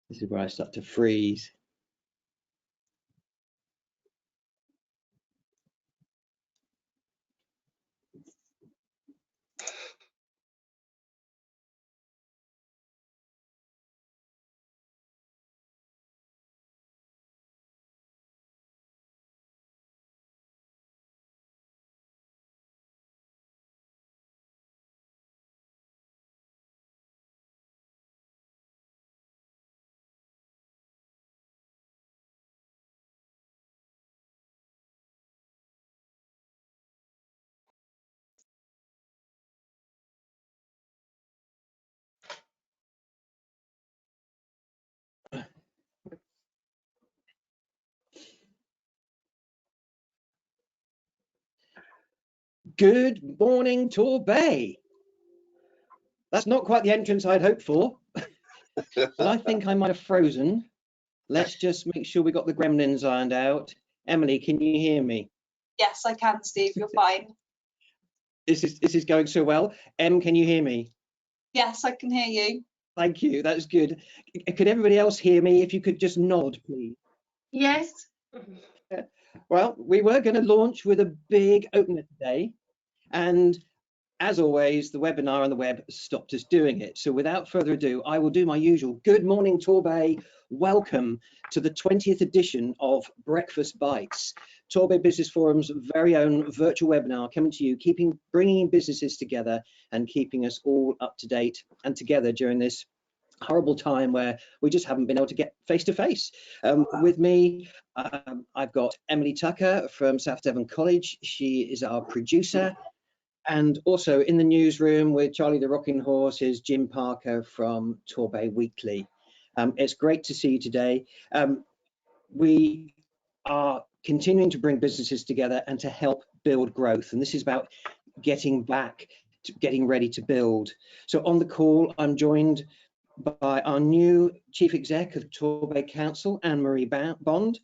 This is where I start to freeze. Good morning, Torbay. That's not quite the entrance I'd hoped for, but I think I might have frozen. Let's just make sure we got the gremlins ironed out. Emily, can you hear me? Yes, I can, Steve. You're fine. This is going so well. Em, can you hear me? Yes, I can hear you. Thank you. That's good. Could everybody else hear me? If you could just nod, please. Yes. Well, we were going to launch with a big opener today, and as always, the webinar on the web stopped us doing it. So without further ado, I will do my usual. Good morning, Torbay. Welcome to the 20th edition of Breakfast Bytes, Torbay Business Forum's very own virtual webinar coming to you, bringing businesses together and keeping us all up to date and together during this horrible time where we just haven't been able to get face to face. With me, I've got Emily Tucker from South Devon College. She is our producer. And also in the newsroom with Charlie the Rocking Horse is Jim Parker from Torbay Weekly. It's great to see you today. We are continuing to bring businesses together and to help build growth. And this is about getting back to getting ready to build. So on the call, I'm joined by our new Chief Exec of Torbay Council, Anne-Marie Bond,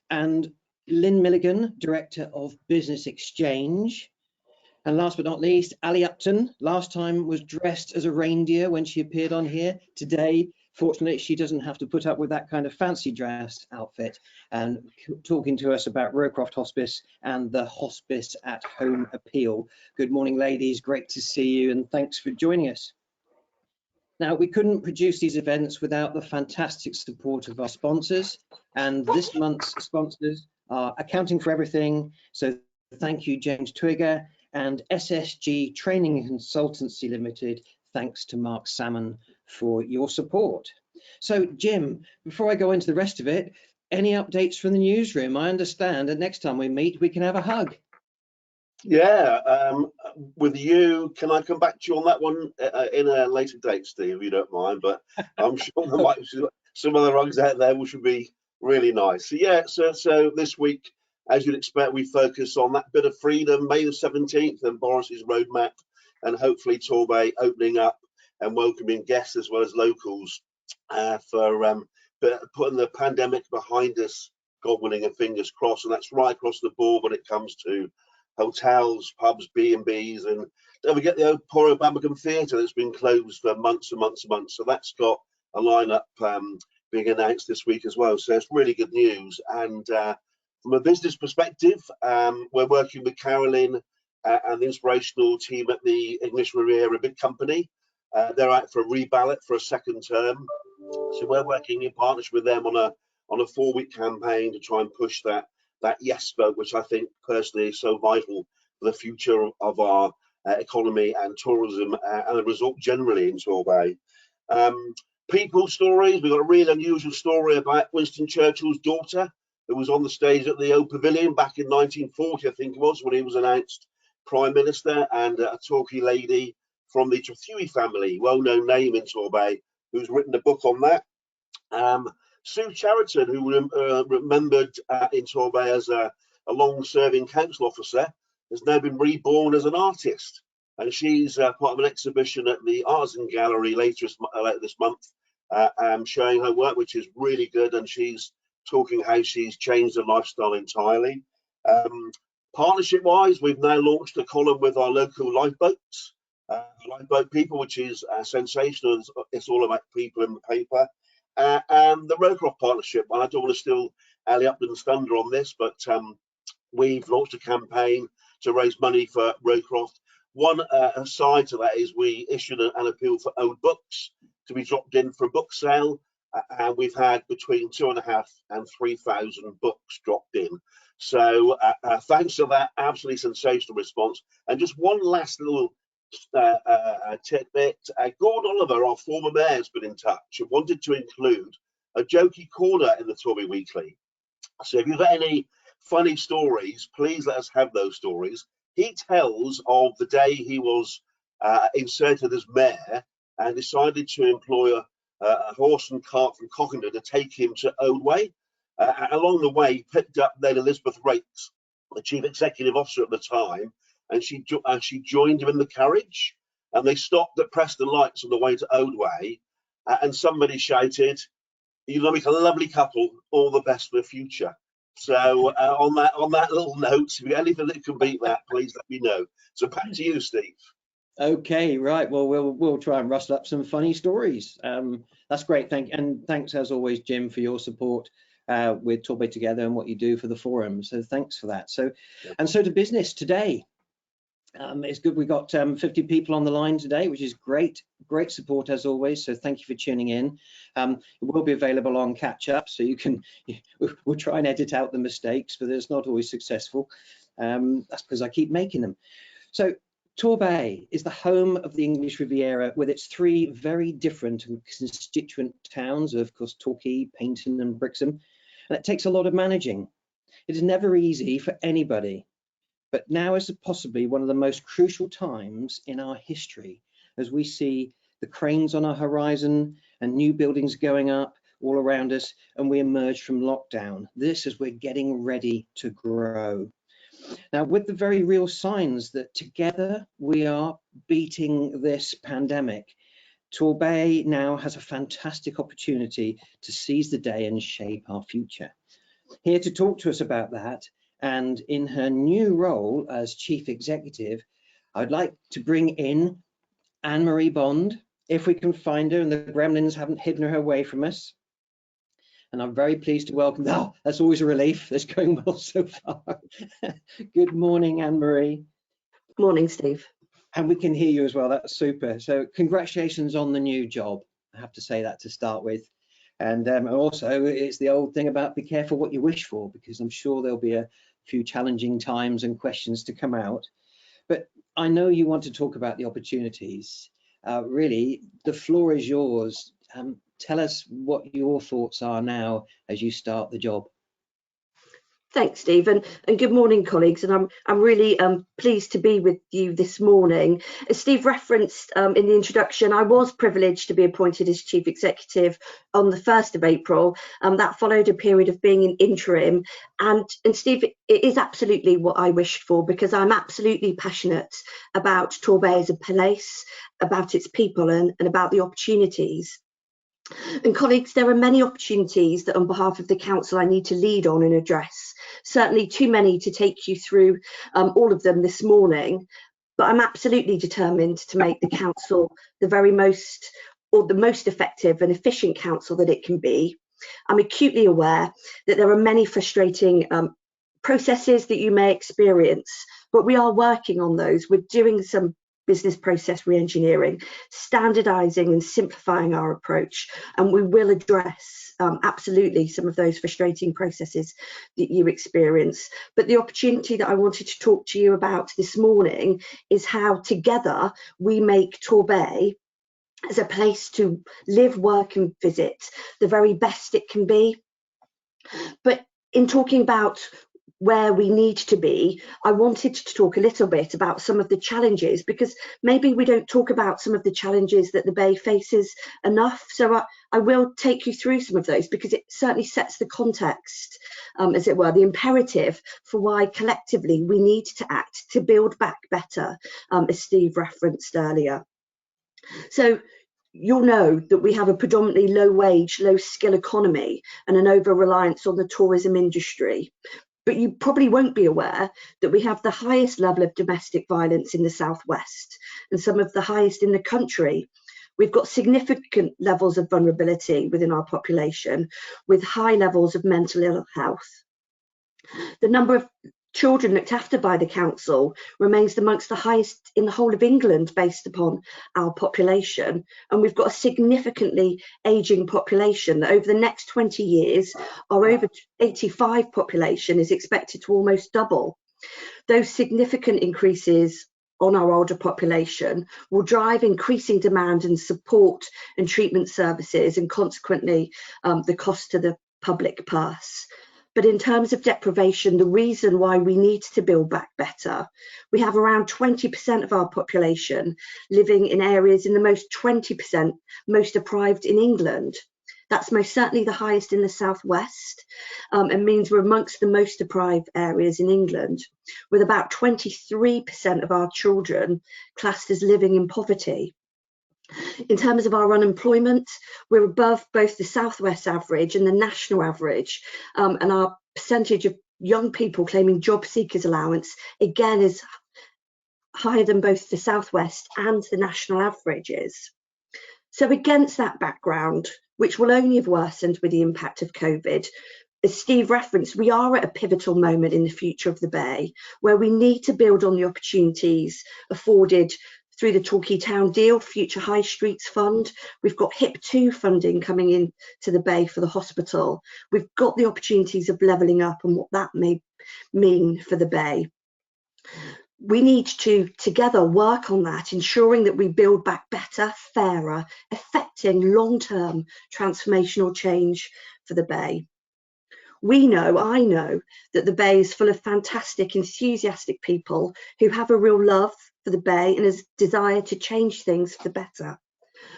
and Lynn Milligan, Director of Business Exchange. And last but not least, Ali Upton. Last time was dressed as a reindeer when she appeared on here. Today, fortunately, she doesn't have to put up with that kind of fancy dress outfit, and talking to us about Rowcroft Hospice and the Hospice at Home appeal. Good morning, ladies. Great to see you, and thanks for joining us. Now, we couldn't produce these events without the fantastic support of our sponsors, and this month's sponsors are Accounting for Everything. So thank you, James Twigger, and SSG Training and Consultancy Limited. Thanks to Mark Salmon for your support. So Jim, before I go into the rest of it, any updates from the newsroom? I understand that next time we meet, we can have a hug. Yeah, with you, can I come back to you on that one in a later date, Steve, if you don't mind? But I'm sure there might be some other hugs out there which would be really nice. So yeah, so this week, as you'd expect, we focus on that bit of freedom, May the 17th, and Boris's roadmap, and hopefully Torbay opening up and welcoming guests as well as locals for putting the pandemic behind us, God willing, and fingers crossed. And that's right across the board when it comes to hotels, pubs, B&Bs, and don't forget the old poor Birmingham Theatre that's been closed for months and months and months. So that's got a lineup being announced this week as well. So it's really good news. And from a business perspective, we're working with Carolyn and the inspirational team at the English Riviera Big Company. They're out for a reballot for a second term. So we're working in partnership with them on a 4-week campaign to try and push that yes vote, which I think personally is so vital for the future of our economy and tourism and the result generally in Torbay. People stories, we've got a really unusual story about Winston Churchill's daughter, who was on the stage at the Old Pavilion back in 1940, I think it was, when he was announced Prime Minister, and a talky lady from the Trethewey family, well-known name in Torbay, who's written a book on that. Sue Chariton, who remembered in Torbay as a long-serving council officer, has now been reborn as an artist, and she's part of an exhibition at the Artisan Gallery later this month, showing her work, which is really good, and she's talking how she's changed her lifestyle entirely. Partnership-wise, we've now launched a column with our local lifeboats, lifeboat people, which is sensational. It's all about people in the paper. And the Rowcroft partnership. I don't want to steal Ali Upton's thunder on this, but we've launched a campaign to raise money for Rowcroft. One side to that is we issued an appeal for owned books to be dropped in for a book sale, and we've had between 2,500 and 3,000 books dropped in. So thanks to that absolutely sensational response. And just one last little tidbit. Gordon Oliver, our former mayor, has been in touch and wanted to include a jokey corner in the Torbay Weekly. So if you've got any funny stories, please let us have those stories. He tells of the day he was inserted as mayor and decided to employ a horse and cart from Cockenden to take him to Oldway. Along the way, he picked up then Elizabeth Rakes, the chief executive officer at the time, and she joined him in the carriage. And they stopped at Preston Lights on the way to Oldway, and somebody shouted, "You're going to make a lovely couple. All the best for the future." So on that little note, if you got anything that can beat that, please let me know. So back to you, Steve. Okay, right. Well, we'll try and rustle up some funny stories. That's great. Thanks as always, Jim, for your support with Torbay Together and what you do for the forum. So thanks for that. So to business today. It's good. We've got 50 people on the line today, which is great support as always. So thank you for tuning in. It will be available on catch up, so you can. We'll try and edit out the mistakes, but it's not always successful. That's because I keep making them. So Torbay is the home of the English Riviera, with its three very different and constituent towns of course, Torquay, Paignton, and Brixham, and it takes a lot of managing. It is never easy for anybody. But now is possibly one of the most crucial times in our history, as we see the cranes on our horizon and new buildings going up all around us, and we emerge from lockdown. This is we're getting ready to grow. Now, with the very real signs that together we are beating this pandemic, Torbay now has a fantastic opportunity to seize the day and shape our future. Here to talk to us about that, and in her new role as Chief Executive, I'd like to bring in Anne-Marie Bond, if we can find her and the gremlins haven't hidden her away from us. And I'm very pleased to welcome, that's always a relief, that's going well so far. Good morning, Anne-Marie. Morning, Steve. And we can hear you as well, that's super. So congratulations on the new job. I have to say that to start with. And also, it's the old thing about be careful what you wish for, because I'm sure there'll be a few challenging times and questions to come out. But I know you want to talk about the opportunities. Really, the floor is yours. Tell us what your thoughts are now as you start the job. Thanks, Steve, and good morning, colleagues. And I'm really pleased to be with you this morning. As Steve referenced in the introduction, I was privileged to be appointed as Chief Executive on the 1st of April. That followed a period of being in interim. And Steve, it is absolutely what I wished for, because I'm absolutely passionate about Torbay as a place, about its people, and about the opportunities. And colleagues, there are many opportunities that on behalf of the council I need to lead on and address. Certainly too many to take you through all of them this morning, but I'm absolutely determined to make the council the most effective and efficient council that it can be. I'm acutely aware that there are many frustrating processes that you may experience, but we are working on those. We're doing some business process re-engineering, standardizing and simplifying our approach, and we will address absolutely some of those frustrating processes that you experience. But the opportunity that I wanted to talk to you about this morning is how together we make Torbay as a place to live, work and visit the very best it can be. But in talking about where we need to be, I wanted to talk a little bit about some of the challenges, because maybe we don't talk about some of the challenges that the Bay faces enough. So I will take you through some of those, because it certainly sets the context, as it were, the imperative for why collectively we need to act to build back better, as Steve referenced earlier. So you'll know that we have a predominantly low wage, low skill economy and an over reliance on the tourism industry. But you probably won't be aware that we have the highest level of domestic violence in the southwest and some of the highest in the country. We've got significant levels of vulnerability within our population, with high levels of mental ill health. The number of children looked after by the council remains amongst the highest in the whole of England based upon our population, and we've got a significantly ageing population that over the next 20 years our over 85 population is expected to almost double. Those significant increases on our older population will drive increasing demand and support and treatment services, and consequently the cost to the public purse. But in terms of deprivation, the reason why we need to build back better, we have around 20% of our population living in areas in the most 20% most deprived in England. That's most certainly the highest in the southwest, and means we're amongst the most deprived areas in England, with about 23% of our children classed as living in poverty. In terms of our unemployment, we're above both the southwest average and the national average, and our percentage of young people claiming job seekers allowance again is higher than both the southwest and the national averages. So against that background, which will only have worsened with the impact of COVID, as Steve referenced, we are at a pivotal moment in the future of the Bay, where we need to build on the opportunities afforded through the Torquay Town Deal, Future High Streets Fund. We've got HIP2 funding coming in to the Bay for the hospital. We've got the opportunities of levelling up and what that may mean for the Bay. We need to together work on that, ensuring that we build back better, fairer, affecting long-term transformational change for the Bay. I know that the Bay is full of fantastic, enthusiastic people who have a real love for the Bay and a desire to change things for the better.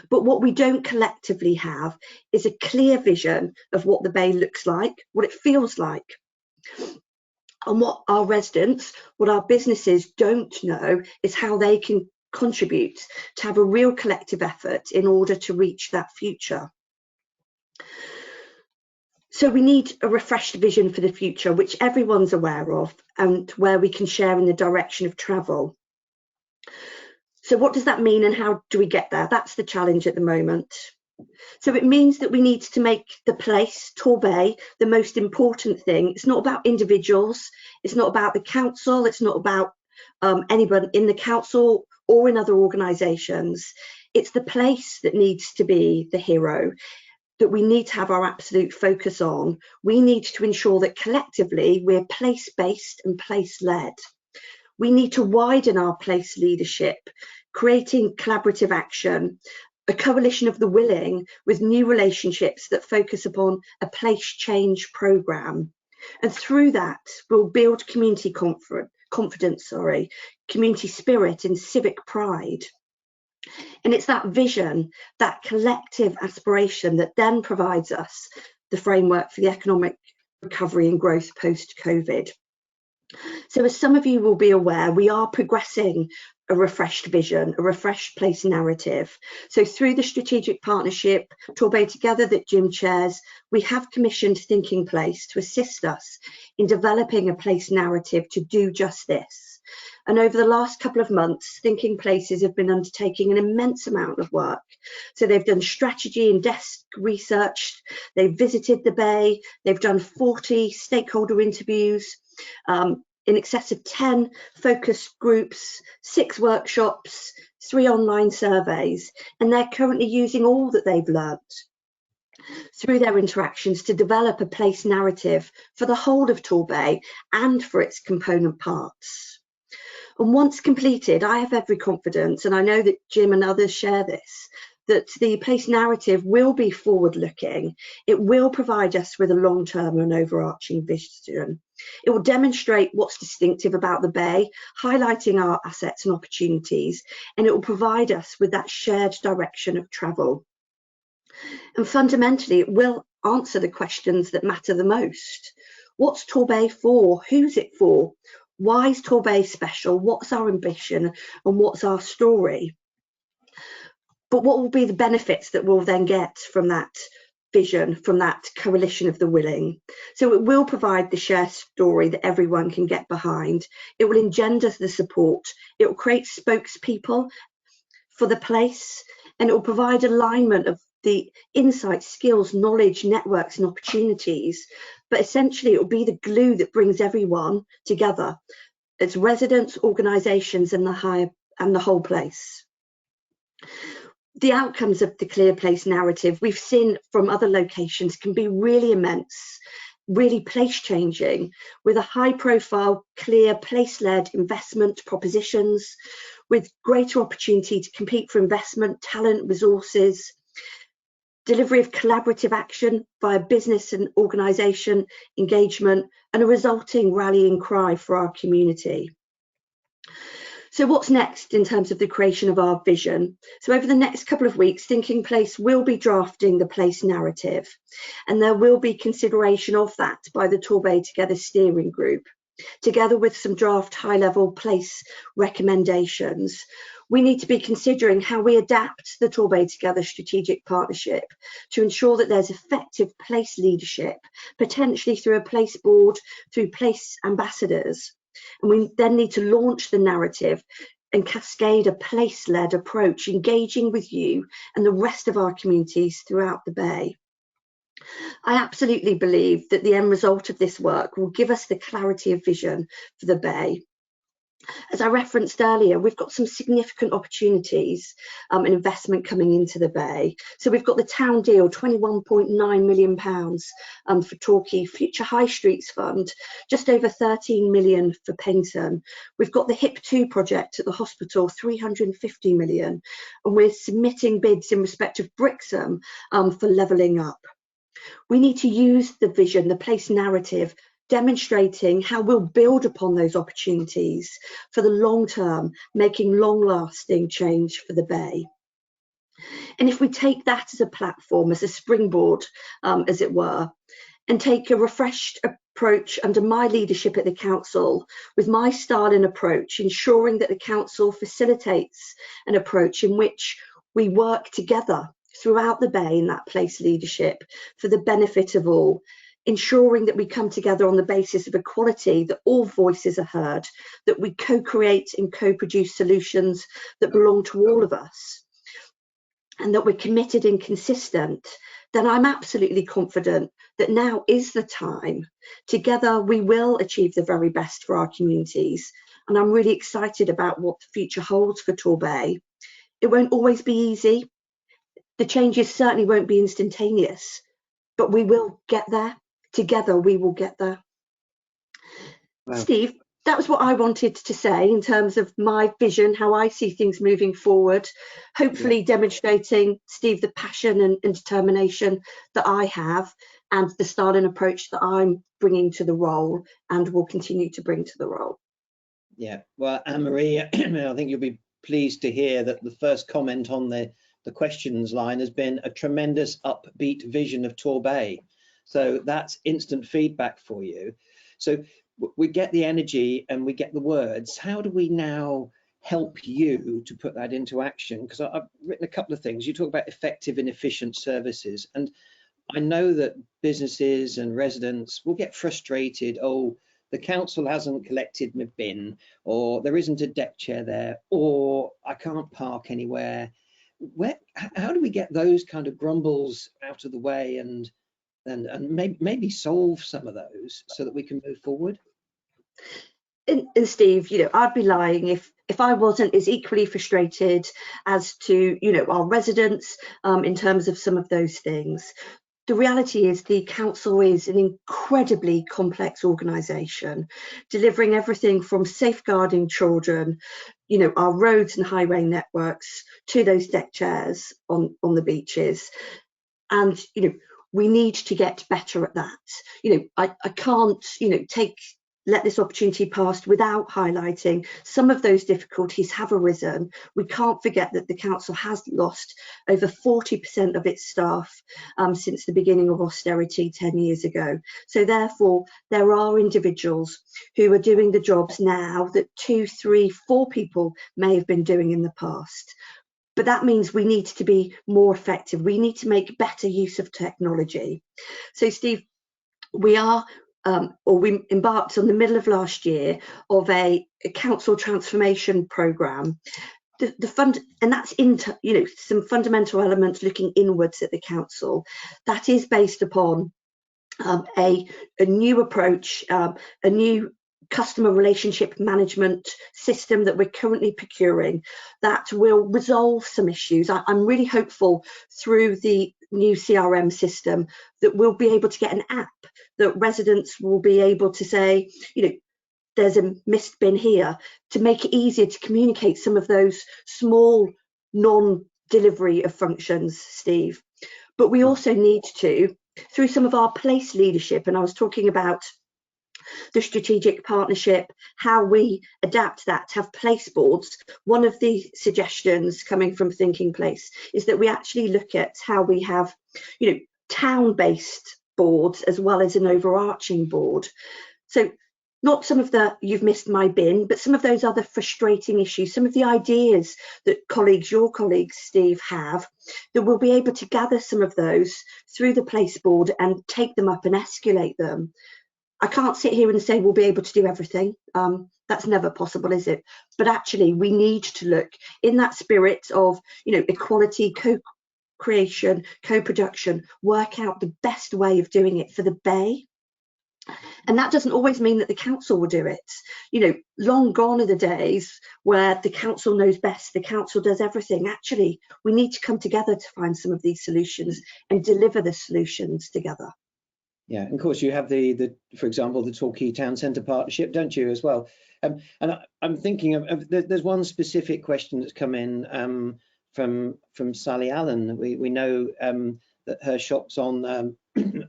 But what we don't collectively have is a clear vision of what the Bay looks like, what it feels like. And what our residents, what our businesses don't know is how they can contribute to have a real collective effort in order to reach that future. So we need a refreshed vision for the future, which everyone's aware of, and where we can share in the direction of travel. So what does that mean and how do we get there? That's the challenge at the moment. So it means that we need to make the place, Torbay, the most important thing. It's not about individuals, it's not about the council, it's not about anyone in the council or in other organisations. It's the place that needs to be the hero, that we need to have our absolute focus on. We need to ensure that collectively we're place-based and place-led. We need to widen our place leadership, creating collaborative action, a coalition of the willing with new relationships that focus upon a place change programme. And through that, we'll build community confidence, community spirit and civic pride. And it's that vision, that collective aspiration that then provides us the framework for the economic recovery and growth post-COVID. So as some of you will be aware, we are progressing a refreshed vision, a refreshed place narrative. So through the strategic partnership, Torbay Together, that Jim chairs, we have commissioned Thinking Place to assist us in developing a place narrative to do just this. And over the last couple of months, Thinking Places have been undertaking an immense amount of work. So they've done strategy and desk research, they've visited the Bay, they've done 40 stakeholder interviews, in excess of 10 focus groups, 6 workshops, 3 online surveys, and they're currently using all that they've learnt through their interactions to develop a place narrative for the whole of Torbay and for its component parts. And once completed, I have every confidence, and I know that Jim and others share this, that the place narrative will be forward-looking. It will provide us with a long-term and overarching vision. It will demonstrate what's distinctive about the Bay, highlighting our assets and opportunities, and it will provide us with that shared direction of travel. And fundamentally, it will answer the questions that matter the most. What's Torbay for? Who's it for? Why is Torbay special? What's our ambition and what's our story? But what will be the benefits that we'll then get from that vision, from that coalition of the willing? So it will provide the shared story that everyone can get behind. It will engender the support. It will create spokespeople for the place, and it will provide alignment of the insights, skills, knowledge, networks and opportunities. But essentially it will be the glue that brings everyone together. It's residents, organisations and the whole place. The outcomes of the Clear Place narrative we've seen from other locations can be really immense, really place changing, with a high profile, clear place-led investment propositions, with greater opportunity to compete for investment, talent, resources, delivery of collaborative action via business and organisation engagement, and a resulting rallying cry for our community. So what's next in terms of the creation of our vision? So over the next couple of weeks, Thinking Place will be drafting the place narrative, and there will be consideration of that by the Torbay Together steering group, together with some draft high-level place recommendations. We need to be considering how we adapt the Torbay Together strategic partnership to ensure that there's effective place leadership, potentially through a place board, through place ambassadors. And we then need to launch the narrative and cascade a place-led approach, engaging with you and the rest of our communities throughout the Bay. I absolutely believe that the end result of this work will give us the clarity of vision for the Bay. As I referenced earlier, we've got some significant opportunities and investment coming into the Bay. So we've got the town deal, £21.9 million for Torquay, Future High Streets Fund, just over 13 million for Paignton. We've got the HIP2 project at the hospital, 350 million, and we're submitting bids in respect of Brixham for levelling up. We need to use the vision, the place narrative, demonstrating how we'll build upon those opportunities for the long term, making long-lasting change for the Bay. And if we take that as a platform, as a springboard, as it were, and take a refreshed approach under my leadership at the council, with my style and approach, ensuring that the council facilitates an approach in which we work together throughout the Bay in that place leadership for the benefit of all, ensuring that we come together on the basis of equality, that all voices are heard, that we co-create and co-produce solutions that belong to all of us, and that we're committed and consistent, then I'm absolutely confident that now is the time. Together we will achieve the very best for our communities, and I'm really excited about what the future holds for Torbay. It won't always be easy. The changes certainly won't be instantaneous, but we will get there. Together we will get there. Wow. Steve, that was what I wanted to say in terms of my vision, how I see things moving forward, hopefully demonstrating, Steve, the passion and determination that I have and the style and approach that I'm bringing to the role and will continue to bring to the role. Yeah, well, Anne-Marie, I think you'll be pleased to hear that the first comment on the questions line has been a tremendous upbeat vision of Torbay. So that's instant feedback for you. So we get the energy and we get the words. How do we now help you to put that into action? Because I've written a couple of things. You talk about effective and efficient services. And I know that businesses and residents will get frustrated. Oh, the council hasn't collected my bin, or there isn't a deck chair there, or I can't park anywhere. How do we get those kind of grumbles out of the way and maybe solve some of those so that we can move forward? And Steve, I'd be lying if I wasn't as equally frustrated as to, our residents in terms of some of those things. The reality is the council is an incredibly complex organisation, delivering everything from safeguarding children, our roads and highway networks, to those deck chairs on the beaches. And, we need to get better at that. I can't, let this opportunity pass without highlighting some of those difficulties have arisen. We can't forget that the council has lost over 40% of its staff since the beginning of austerity 10 years ago. So therefore, there are individuals who are doing the jobs now that 2, 3, 4 people may have been doing in the past. But that means we need to be more effective. We need to make better use of technology. So Steve, we embarked on the middle of last year of a council transformation programme. the fund, and that's into, you know, some fundamental elements looking inwards at the council. That is based upon a new approach, a new customer relationship management system that we're currently procuring that will resolve some issues. I'm really hopeful through the new CRM system that we'll be able to get an app that residents will be able to say, you know, there's a missed bin here, to make it easier to communicate some of those small non-delivery of functions, Steve. But we also need to, through some of our place leadership, and I was talking about the strategic partnership, how we adapt that to have place boards. One of the suggestions coming from Thinking Place is that we actually look at how we have, you know, town-based boards as well as an overarching board. So not some of the "you've missed my bin," but some of those other frustrating issues, some of the ideas that colleagues, your colleagues, Steve, have, that we'll be able to gather some of those through the place board and take them up and escalate them. I can't sit here and say we'll be able to do everything. That's never possible, is it? But actually, we need to look in that spirit of, you know, equality, co-creation, co-production, work out the best way of doing it for the Bay. And that doesn't always mean that the council will do it. You know, long gone are the days where the council knows best, the council does everything. Actually, we need to come together to find some of these solutions and deliver the solutions together. Yeah, and of course you have the for example, the Torquay Town Centre partnership, don't you, as well? And I'm thinking of there's one specific question that's come in from Sally Allen. We know that her shop's on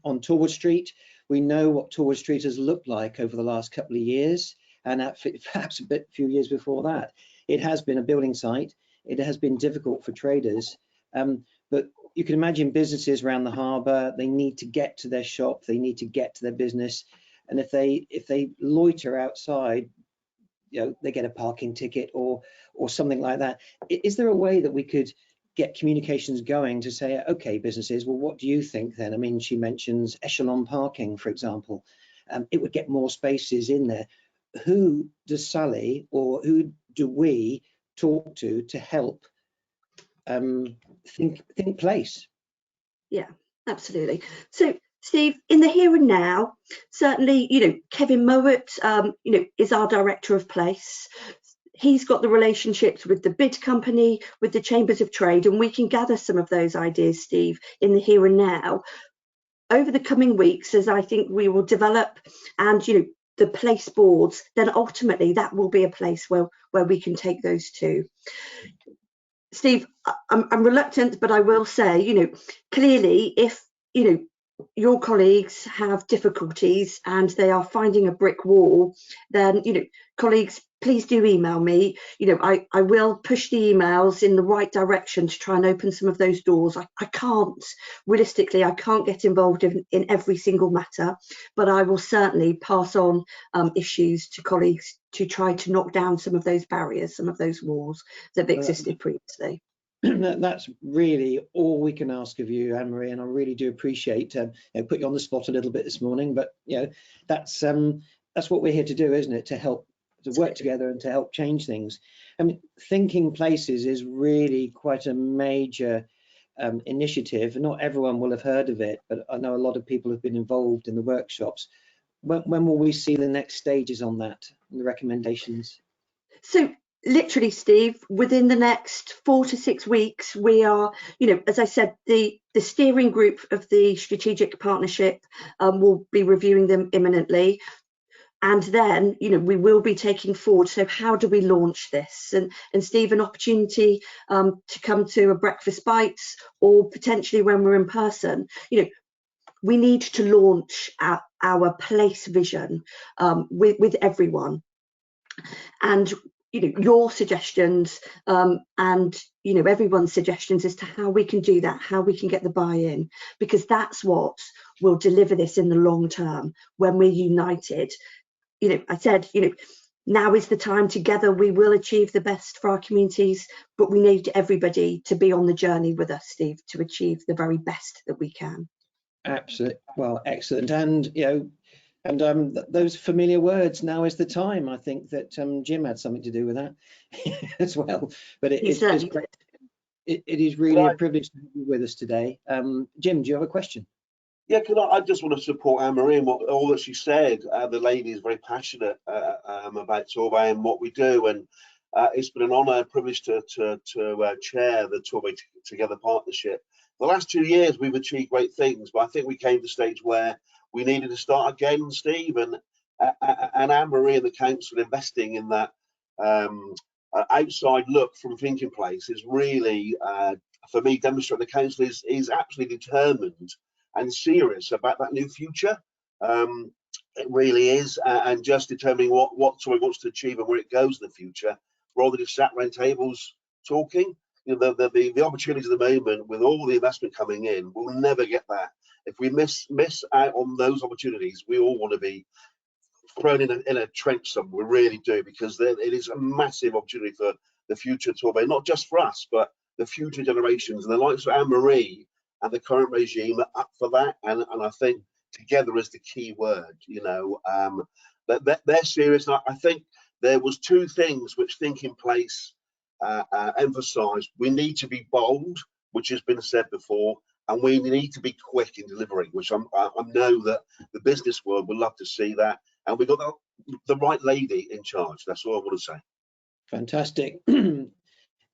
on Torwood Street. We know what Torwood Street has looked like over the last couple of years, and perhaps a few years before that. It has been a building site. It has been difficult for traders, but you can imagine businesses around the harbour, they need to get to their shop, they need to get to their business, and if they loiter outside, you know, they get a parking ticket or something like that. Is there a way that we could get communications going to say, okay, businesses, well, what do you think then? I mean, she mentions echelon parking, for example. It would get more spaces in there. Who does Sally or who do we talk to help think place? Yeah, absolutely. So, Steve, in the here and now, certainly, you know, Kevin Mowat, you know, is our director of place. He's got the relationships with the bid company, with the chambers of trade, and we can gather some of those ideas, Steve, in the here and now. Over the coming weeks, as I think we will develop and, you know, the place boards, then ultimately that will be a place where we can take those to. Steve, I'm reluctant, but I will say, you know, clearly if, you know, your colleagues have difficulties and they are finding a brick wall, then, you know, colleagues, please do email me. You know, I will push the emails in the right direction to try and open some of those doors. I can't, realistically, I can't get involved in every single matter, but I will certainly pass on issues to colleagues to try to knock down some of those barriers, some of those walls that have existed previously. That's really all we can ask of you, Anne-Marie, and I really do appreciate you know, put you on the spot a little bit this morning, but you know, that's what we're here to do, isn't it? To help, to work together and to help change things. I mean, Thinking Places is really quite a major initiative. Not everyone will have heard of it, but I know a lot of people have been involved in the workshops. When will we see the next stages on that, the recommendations? So literally, Steve, within the next 4 to 6 weeks, we are, you know, as I said, the steering group of the strategic partnership will be reviewing them imminently. And then, you know, we will be taking forward. So how do we launch this? And Steve, an opportunity to come to a breakfast Bytes, or potentially when we're in person, you know, we need to launch our place vision with everyone. And you know, your suggestions and you know, everyone's suggestions as to how we can do that, how we can get the buy-in, because that's what will deliver this in the long term when we're united. You know, I said, you know, now is the time. Together we will achieve the best for our communities, but we need everybody to be on the journey with us, Steve, to achieve the very best that we can. Absolutely. Well, excellent. And you know, And those familiar words, now is the time. I think that Jim had something to do with that as well. But He certainly did. it is really a Right. privilege to have you with us today. Jim, do you have a question? Yeah, I just want to support Anne-Marie and all that she said. The lady is very passionate about Torbay and what we do, and it's been an honour and privilege to chair the Torbay Together partnership. The last 2 years we've achieved great things, but I think we came to a stage where we needed to start again, Steve, and Anne-Marie and the council investing in that outside look from Thinking Place is really, for me, demonstrating the council is absolutely determined and serious about that new future. It really is, and just determining what Torbay wants to achieve and where it goes in the future, rather than just sat around tables talking. You know, the opportunities at the moment with all the investment coming in, we'll never get that. If we miss out on those opportunities, we all want to be thrown in a trench somewhere. We really do, because it is a massive opportunity for the future of Torbay, not just for us, but the future generations. And the likes of Anne-Marie and the current regime are up for that, and I think together is the key word. You know, they're serious. And I think there was two things which Thinking Place emphasised. We need to be bold, which has been said before, and we need to be quick in delivering, which I know that the business world would love to see that, and we've got the right lady in charge. That's all I want to say. Fantastic.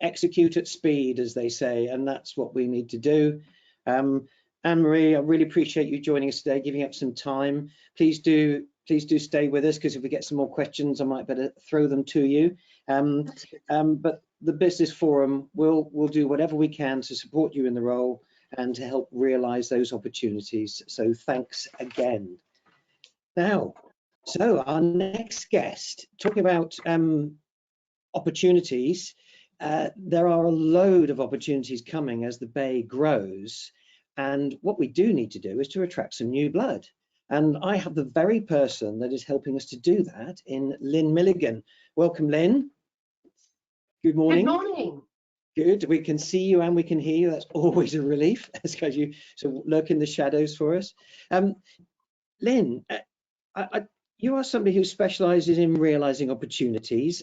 Execute at speed, as they say, and that's what we need to do. Anne-Marie, I really appreciate you joining us today, giving up some time. Please do stay with us, because if we get some more questions, I might better throw them to you. But the Business Forum will do whatever we can to support you in the role and to help realise those opportunities. So thanks again. Now, so our next guest, talking about opportunities. There are a load of opportunities coming as the Bay grows, and what we do need to do is to attract some new blood. And I have the very person that is helping us to do that in Lynn Milligan. Welcome, Lynn. Good morning. Good morning. Good. We can see you and we can hear you. That's always a relief, because you sort of lurk in the shadows for us. Lynn, you are somebody who specialises in realising opportunities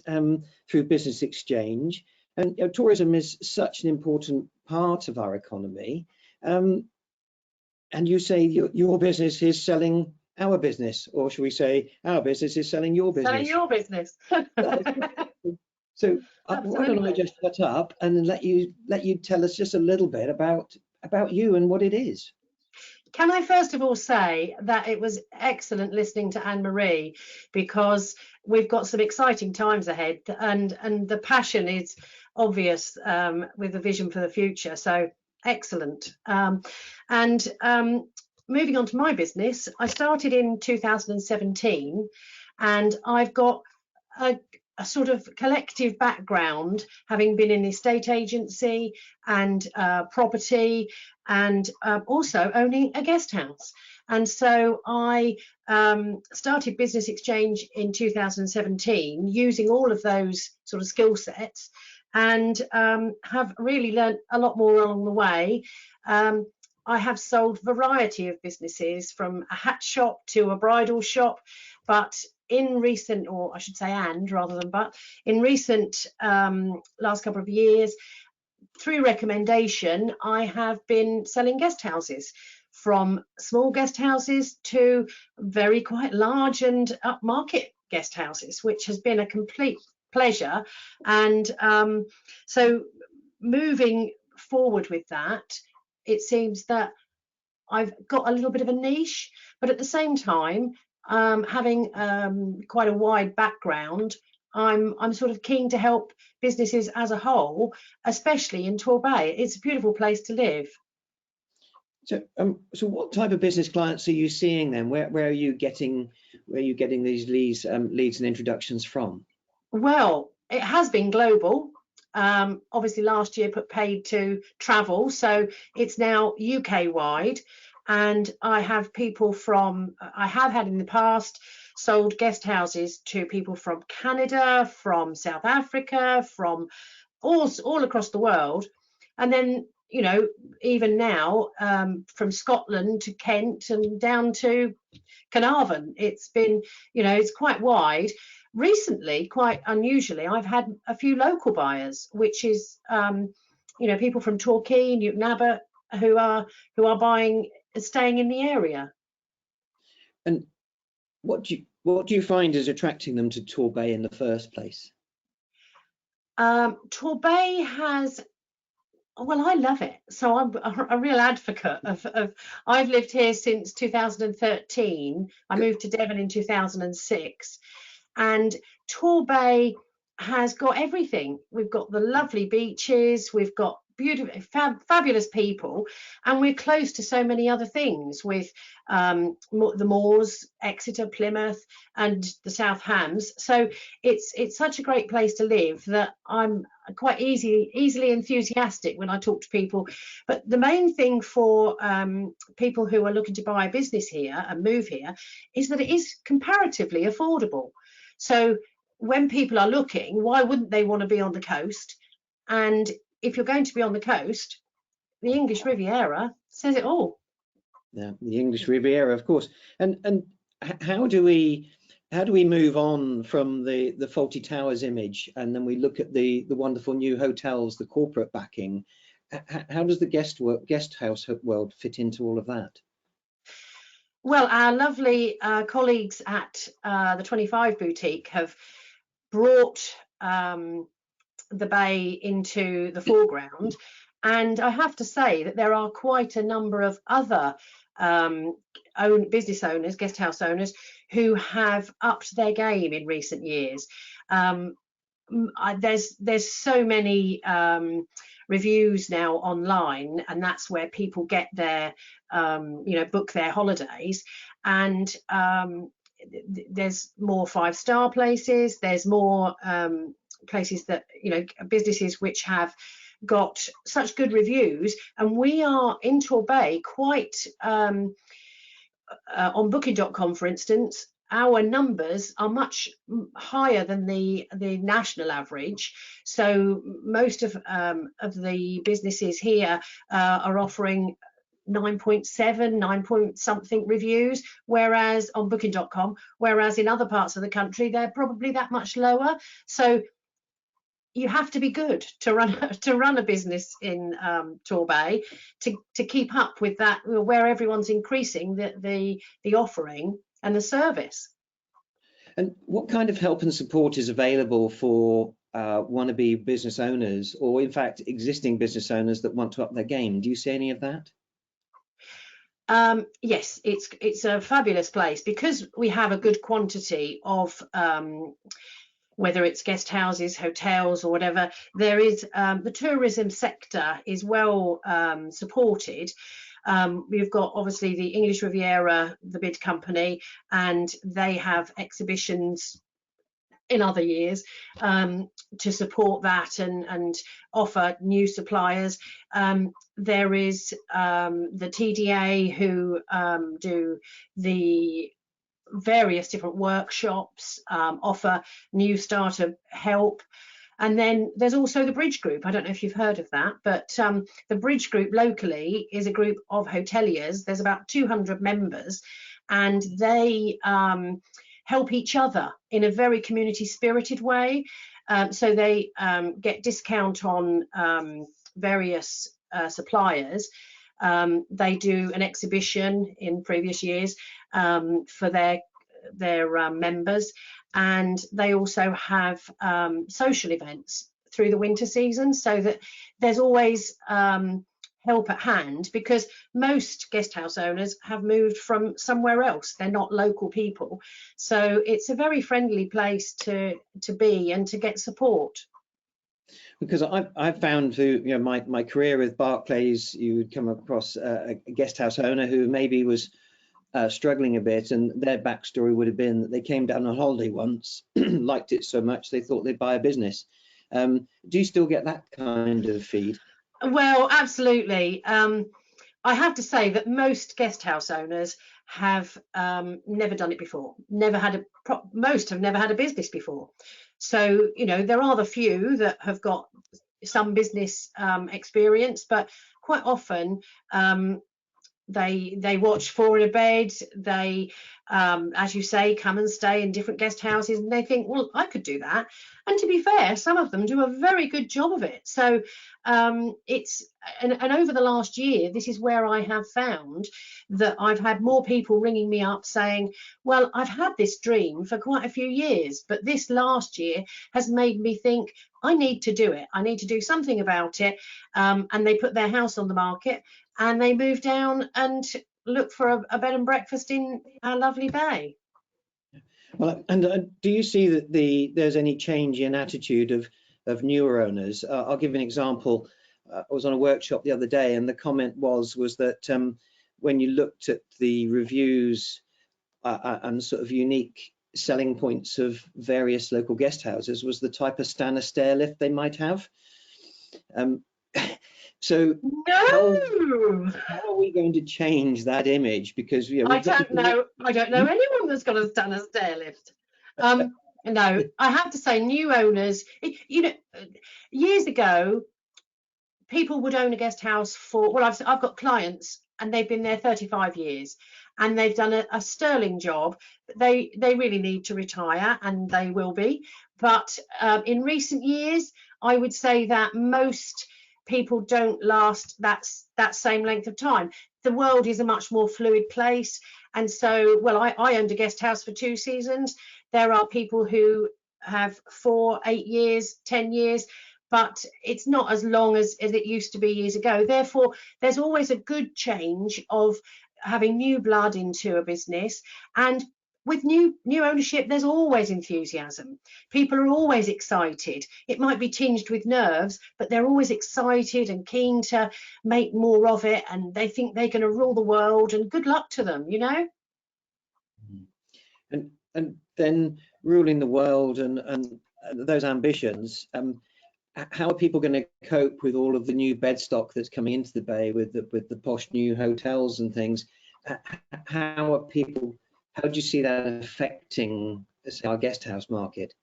through business exchange, and tourism is such an important part of our economy. And you say your business is selling our business, or should we say our business is selling your business? Selling your business. So why don't I just shut up and let you tell us just a little bit about you and what it is. Can I first of all say that it was excellent listening to Anne-Marie, because we've got some exciting times ahead, and the passion is obvious with the vision for the future. So excellent. Moving on to my business, I started in 2017, and I've got a sort of collective background, having been in the estate agency and property, and also owning a guest house. And so I started Business Exchange in 2017 using all of those sort of skill sets, and have really learnt a lot more along the way. I have sold a variety of businesses, from a hat shop to a bridal shop, but in recent, or I should say rather than but, in recent last couple of years, through recommendation, I have been selling guest houses, from small guest houses to very quite large and upmarket guest houses, which has been a complete pleasure. And so moving forward with that, it seems that I've got a little bit of a niche, but at the same time, having quite a wide background, I'm sort of keen to help businesses as a whole, especially in Torbay. It's a beautiful place to live. So, so what type of business clients are you seeing then? Where are you getting these leads and introductions from? Well, it has been global. Obviously, last year put paid to travel, so it's now UK wide. And I have people from, I have had in the past sold guest houses to people from Canada, from South Africa, from all across the world. And then you know, even now, from Scotland to Kent and down to Carnarvon. It's been, you know, it's quite wide. Recently, quite unusually, I've had a few local buyers, which is, you know, people from Torquay, Newton Abbot, who are buying, staying in the area. And what do you find is attracting them to Torbay in the first place? Torbay has, well, I love it. So I'm a real advocate of I've lived here since 2013. I moved to Devon in 2006, and Torbay has got everything. We've got the lovely beaches, we've got beautiful, fabulous people, and we're close to so many other things with the Moors, Exeter, Plymouth, and the South Hams. So it's such a great place to live that I'm quite easily enthusiastic when I talk to people. But the main thing for people who are looking to buy a business here and move here is that it is comparatively affordable. So when people are looking, why wouldn't they want to be on the coast? And if you're going to be on the coast, the English Riviera says it all. Yeah, the English Riviera, of course. And how do we move on from the Fawlty Towers image, and then we look at the wonderful new hotels, the corporate backing? How does the guest house world fit into all of that? Well, our lovely colleagues at the 25 Boutique have brought the bay into the foreground, and I have to say that there are quite a number of other business owners, guest house owners, who have upped their game in recent years. There's so many reviews now online, and that's where people get their you know, book their holidays. And there's more 5-star places, there's more places that, you know, businesses which have got such good reviews. And we are in Torbay quite on booking.com, for instance, our numbers are much higher than the national average. So most of the businesses here are offering 9.7, 9 point something reviews, whereas on booking.com, whereas in other parts of the country they're probably that much lower. So you have to be good to run a business in Torbay to keep up with that, where everyone's increasing the offering and the service. And what kind of help and support is available for wannabe business owners, or in fact existing business owners that want to up their game? Do you see any of that? Yes, it's a fabulous place because we have a good quantity of whether it's guest houses, hotels, or whatever. There is the tourism sector is well supported. We've got obviously the English Riviera, the bid company, and they have exhibitions in other years to support that and offer new suppliers. There is the TDA who do the various different workshops, offer new starter help. And then there's also the Bridge Group. I don't know if you've heard of that, but the Bridge Group locally is a group of hoteliers. There's about 200 members, and they help each other in a very community spirited way. So they get discount on various suppliers. They do an exhibition in previous years for their members, and they also have social events through the winter season, so that there's always help at hand, because most guest house owners have moved from somewhere else. They're not local people, so it's a very friendly place to be and to get support. Because I've found through, you know, my career with Barclays, you would come across a guest house owner who maybe was struggling a bit, and their backstory would have been that they came down on holiday once, liked it so much they thought they'd buy a business. Do you still get that kind of feed? Well, absolutely. I have to say that most guest house owners have never done it before, most have never had a business before. So, you know, there are the few that have got some business experience, but quite often they watch Four in a Bed, they as you say, come and stay in different guest houses, and they think, well, I could do that. And to be fair, some of them do a very good job of it. So it's and over the last year, this is where I have found that I've had more people ringing me up saying, well, I've had this dream for quite a few years, but this last year has made me think I need to do it. I need to do something about it. And they put their house on the market and they move down and look for a bed and breakfast in our lovely bay. Well, and do you see that there's any change in attitude of newer owners? I'll give an example. I was on a workshop the other day, and the comment was that when you looked at the reviews and sort of unique selling points of various local guest houses, was the type of stand stair lift they might have. So no, how are we going to change that image? Because I don't know anyone that's got a stand stair lift. No, I have to say, new owners, you know, years ago, people would own a guest house for, well, I've got clients and they've been there 35 years and they've done a sterling job. They really need to retire, and they will be. But in recent years, I would say that most people don't last that same length of time. The world is a much more fluid place. And so, well, I owned a guest house for 2 seasons. There are people who have 4, 8 years, 10 years, but it's not as long as it used to be years ago. Therefore, there's always a good change of having new blood into a business. And with new ownership, there's always enthusiasm. People are always excited. It might be tinged with nerves, but they're always excited and keen to make more of it, and they think they're going to rule the world, and good luck to them, you know. And then ruling the world and those ambitions, how are people going to cope with all of the new bed stock that's coming into the bay with the posh new hotels and things? How do you see that affecting, say, our guest house market?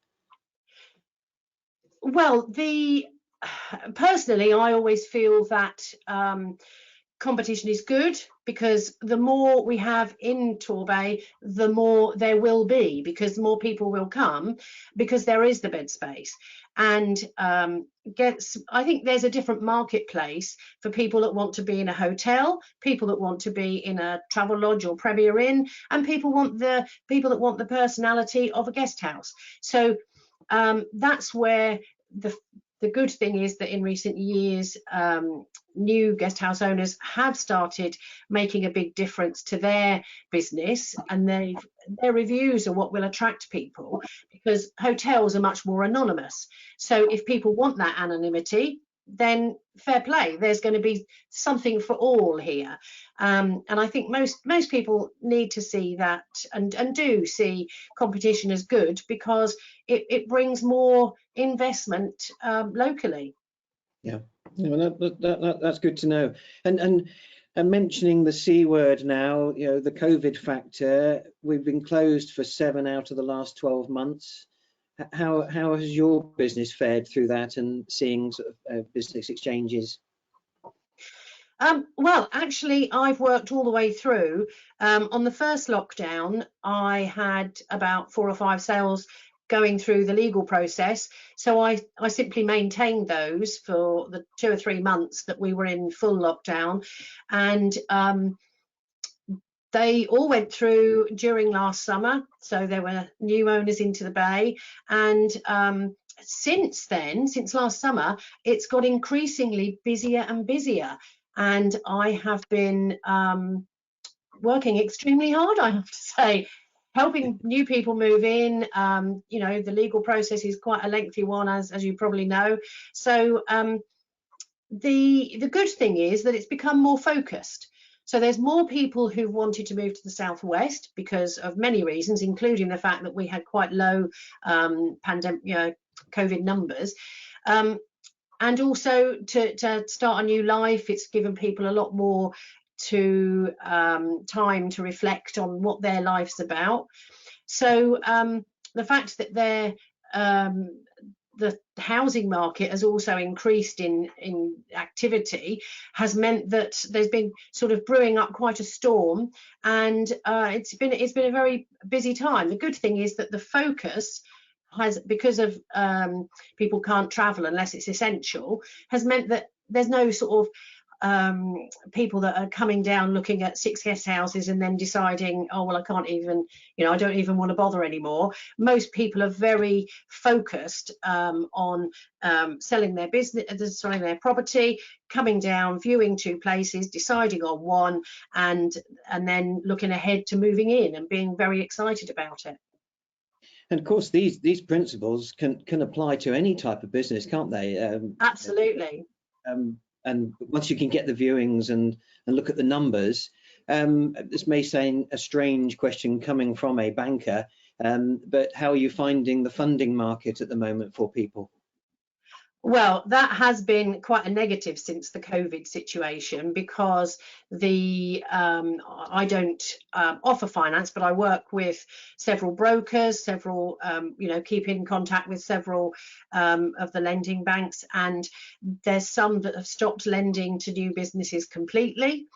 Well, personally, I always feel that competition is good, because the more we have in Torbay, the more there will be, because more people will come, because there is the bed space. And I think there's a different marketplace for people that want to be in a hotel, people that want to be in a travel lodge or Premier Inn, and people that want the personality of a guest house. So that's where the good thing is that in recent years, new guest house owners have started making a big difference to their business, and their reviews are what will attract people, because hotels are much more anonymous. So if people want that anonymity, then fair play, there's going to be something for all here. And I think most people need to see that, and do see competition as good, because it brings more investment locally. Yeah, that's good to know. And mentioning the C word now, you know, the COVID factor, we've been closed for 7 out of the last 12 months. How has your business fared through that, and seeing sort of business exchanges? Well, actually, I've worked all the way through. On the first lockdown, I had about 4 or 5 sales going through the legal process. So I simply maintained those for the 2 or 3 months that we were in full lockdown. And they all went through during last summer. So there were new owners into the bay. And since then, since last summer, it's got increasingly busier and busier. And I have been working extremely hard, I have to say, helping new people move in. You know, the legal process is quite a lengthy one, as you probably know. So the good thing is that it's become more focused. So there's more people who wanted to move to the southwest because of many reasons, including the fact that we had quite low pandemic, COVID numbers. And also to start a new life. It's given people a lot more time to reflect on what their life's about. So the fact that the housing market has also increased in activity, has meant that there's been sort of brewing up quite a storm, and it's been a very busy time. The good thing is that the focus has, because of people can't travel unless it's essential, has meant that there's no sort of people that are coming down looking at 6 guest houses and then deciding, oh well, I can't even, I don't even want to bother anymore. Most people are very focused on selling their business, selling their property, coming down, viewing 2 places, deciding on one, and then looking ahead to moving in and being very excited about it. And of course, these principles can apply to any type of business, can't they? Absolutely. And once you can get the viewings and look at the numbers, this may seem a strange question coming from a banker, but how are you finding the funding market at the moment for people? Well, that has been quite a negative since the COVID situation, because I don't offer finance, but I work with several brokers, keep in contact with several of the lending banks, and there's some that have stopped lending to new businesses completely.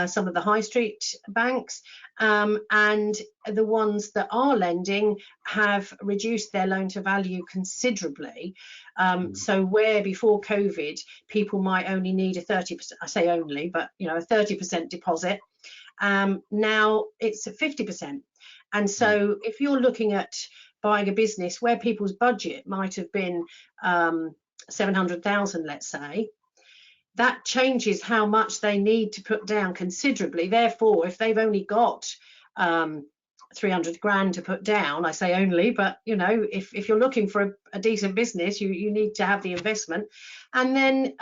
Some of the high street banks, and the ones that are lending have reduced their loan to value considerably. So where before COVID people might only need a 30%, I say only, but a 30% deposit, now it's at 50%. And so if you're looking at buying a business where people's budget might have been 700,000, let's say, that changes how much they need to put down considerably. Therefore, if they've only got 300 grand to put down, I say only, but if you're looking for a decent business, you need to have the investment, and then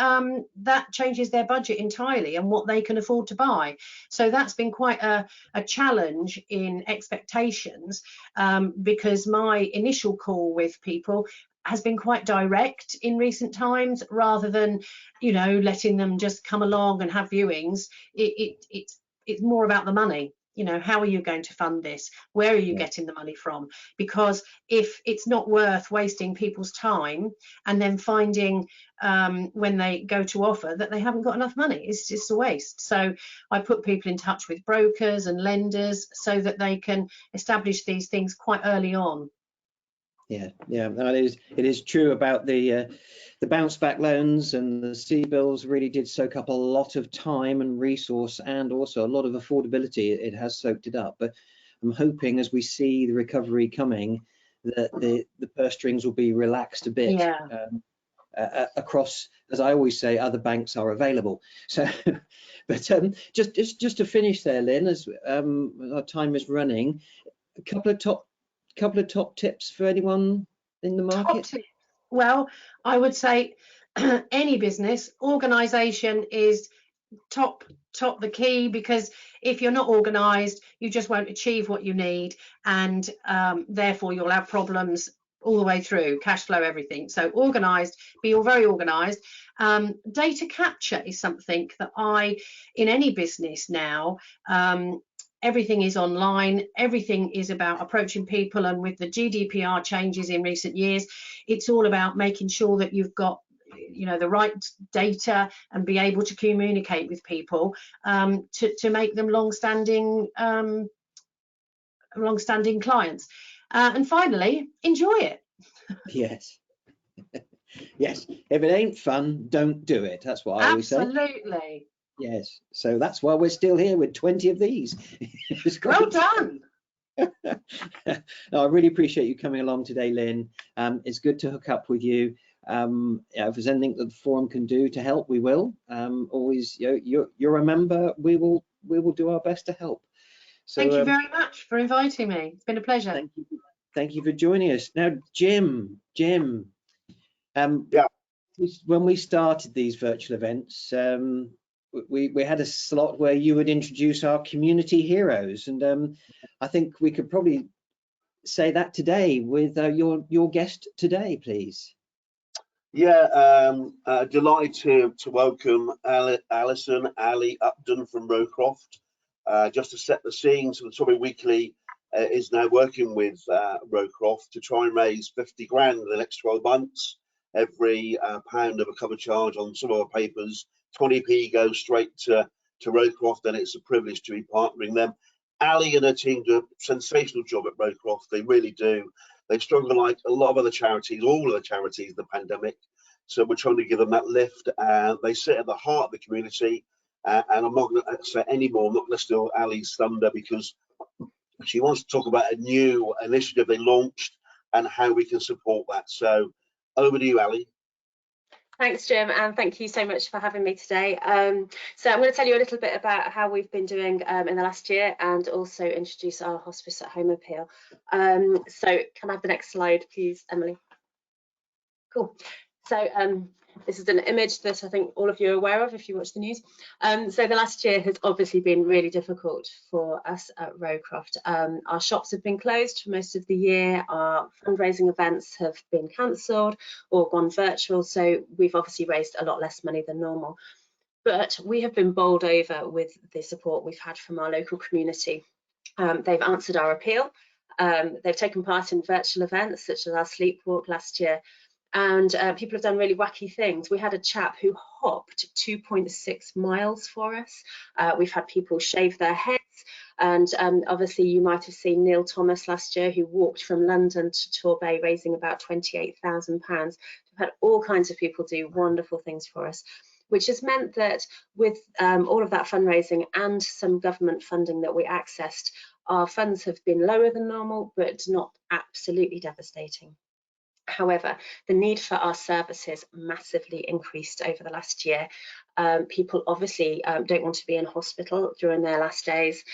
that changes their budget entirely and what they can afford to buy. So that's been quite a challenge in expectations, because my initial call with people has been quite direct in recent times, rather than letting them just come along and have viewings. It's more about the money. How are you going to fund this? Where are you getting the money from? Because if it's not worth wasting people's time and then finding when they go to offer that they haven't got enough money, it's just a waste. So I put people in touch with brokers and lenders so that they can establish these things quite early on. Yeah, it is true about the bounce back loans, and the CBILS really did soak up a lot of time and resource, and also a lot of affordability. It has soaked it up, but I'm hoping as we see the recovery coming that the purse strings will be relaxed a bit. Across, as I always say, other banks are available. So, but just to finish there, Lynn, as our time is running, a couple of top tips for anyone in the market? Well, I would say any business, organisation is top the key, because if you're not organised, you just won't achieve what you need, and therefore you'll have problems all the way through, cash flow, everything. So organised, be very organised. Data capture is something that in any business now, everything is online, everything is about approaching people, and with the GDPR changes in recent years, it's all about making sure that you've got the right data and be able to communicate with people to make them long-standing clients. And finally, enjoy it. Yes. Yes, if it ain't fun, don't do it. That's what I always say. Absolutely. Yes, so that's why we're still here with 20 of these. It's great. Well done. No, I really appreciate you coming along today, Lynn. It's good to hook up with you. If there's anything that the forum can do to help, we will. Always, you're a member. We will do our best to help. So, thank you very much for inviting me. It's been a pleasure. Thank you for joining us. Now, Jim. Yeah. When we started these virtual events, we had a slot where you would introduce our community heroes, and I think we could probably say that today with your guest today, please. Yeah, delighted to welcome Alison Ali Upton from Rowcroft. Just to set the scene, so the Torbay Weekly is now working with Rowcroft to try and raise 50 grand in the next 12 months. Every pound of a cover charge on some of our papers, 20p goes straight to Rowcroft, and it's a privilege to be partnering them. Ali and her team do a sensational job at Rowcroft. They really do. They struggle like a lot of other charities, all of the charities in the pandemic. So we're trying to give them that lift. They sit at the heart of the community. And I'm not going to say any more. I'm not going to steal Ali's thunder because she wants to talk about a new initiative they launched and how we can support that. So over to you, Ali. Thanks, Jim, and thank you so much for having me today. So I'm going to tell you a little bit about how we've been doing in the last year and also introduce our Hospice at Home appeal. So can I have the next slide, please, Emily? Cool. So this is an image that I think all of you are aware of if you watch the news. So the last year has obviously been really difficult for us at Rowcroft. Our shops have been closed for most of the year. Our fundraising events have been cancelled or gone virtual. So we've obviously raised a lot less money than normal. But we have been bowled over with the support we've had from our local community. They've answered our appeal. They've taken part in virtual events such as our sleep walk last year. And people have done really wacky things. We had a chap who hopped 2.6 miles for us. We've had people shave their heads. And obviously you might have seen Neil Thomas last year, who walked from London to Torbay, raising about £28,000. We've had all kinds of people do wonderful things for us, which has meant that with all of that fundraising and some government funding that we accessed, our funds have been lower than normal, but not absolutely devastating. However, the need for our services massively increased over the last year. People obviously don't want to be in hospital during their last days,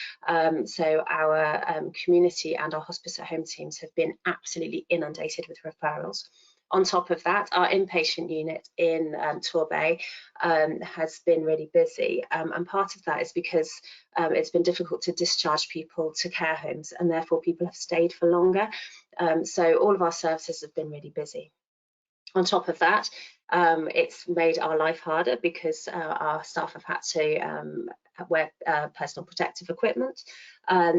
so our community and our Hospice at Home teams have been absolutely inundated with referrals. On top of that, our inpatient unit in Torbay has been really busy, and part of that is because it's been difficult to discharge people to care homes, and therefore people have stayed for longer. So all of our services have been really busy. On top of that, it's made our life harder because our staff have had to wear personal protective equipment.